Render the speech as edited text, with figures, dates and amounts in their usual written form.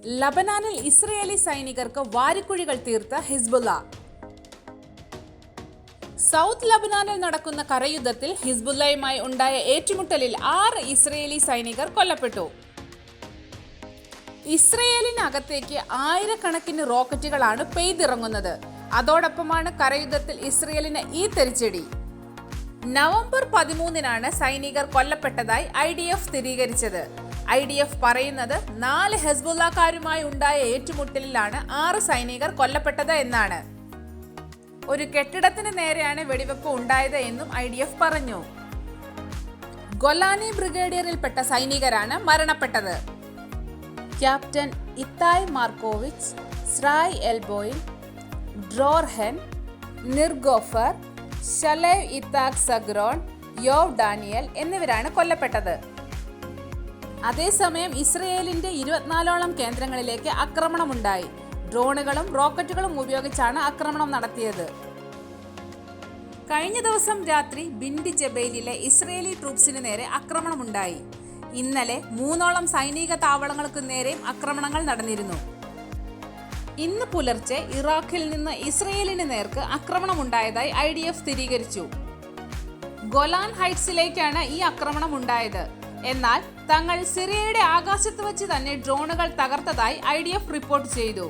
ലബനാനിൽ Israeli സൈനികർക്ക് വാരിക്കുഴികൾ തീർത്ത Hezbollah. South ലബനാനിൽ നടക്കുന്ന കരയുദ്ധത്തിൽ ഹിസ്ബുള്ളയുമായി ഉണ്ടായ ഏറ്റുമുട്ടലിൽ 6 ഇസ്രയേലി സൈനികർ കൊല്ലപ്പെട്ടു. ഇസ്രയേലിനകത്തേക്ക് ആയിരക്കണക്കിന് റോക്കറ്റുകളാണ് പെയ്തിറങ്ങുന്നത്. അതോടൊപ്പമാണ് കരയുദ്ധത്തിൽ ഇസ്രയേലിന് ഈ തെറിച്ചടി. നവംബർ 13-നാണ് സൈനികർ കൊല്ലപ്പെട്ടതായി IDF സ്ഥിരീകരിച്ചത്. IDF പറയുന്നത് 4 ഹെസ്ബുള്ളക്കാരുമായി ഉണ്ടായ ഏറ്റുമുട്ടലിലാണ് 6 സൈനികർ കൊല്ലപ്പെട്ടത് എന്നാണ്. ഒരു കെട്ടിടത്തിന് നേരെയാണ് വെടിവെപ്പ് ഉണ്ടായത് എന്നും IDF പറഞ്ഞു. ഗൊലാനി ബ്രിഗേഡിയറിൽപ്പെട്ട സൈനികരാണ് മരണപ്പെട്ടത്. ക്യാപ്റ്റൻ ഇത്തായ് മാർക്കോവിച്ച്, സ്രായ് എൽബോയിൻ, Dror Hen, Nir Gofer, Shalev Itach Zagron, Yoav Daniel എന്നിവരാണ് കൊല്ലപ്പെട്ടത്. അതേസമയം ഇസ്രയേലിന്റെ 24ഓളം കേന്ദ്രങ്ങളിലേക്ക് ആക്രമണമുണ്ടായി. ഡ്രോണുകളും റോക്കറ്റുകളും ഉപയോഗിച്ചാണ് ആക്രമണം നടത്തിയത്. കഴിഞ്ഞ ദിവസം രാത്രി ബിൻഡി ജബൈലിലെ ഇസ്രയേലി ട്രൂപ്സിന് നേരെ ആക്രമണമുണ്ടായി. ഇന്നലെ 3ഓളം സൈനിക താവളങ്ങൾക്ക് നേരെയും ആക്രമണങ്ങൾ നടന്നിരുന്നു. ഇന്ന് പുലർച്ചെ ഇറാഖിൽ നിന്ന് ഇസ്രയേലിന് നേർക്ക് ആക്രമണമുണ്ടായതായി IDF സ്ഥിരീകരിച്ചു. ഗൊലാൻ ഹൈറ്റ്സിലേക്കാണ് ഈ ആക്രമണം ഉണ്ടായത്. എന്നാൽ തങ്ങൾ സിറിയയുടെ ആകാശത്ത് വച്ച് തന്നെ ഡ്രോണുകൾ തകർത്തതായി IDF റിപ്പോർട്ട് ചെയ്തു.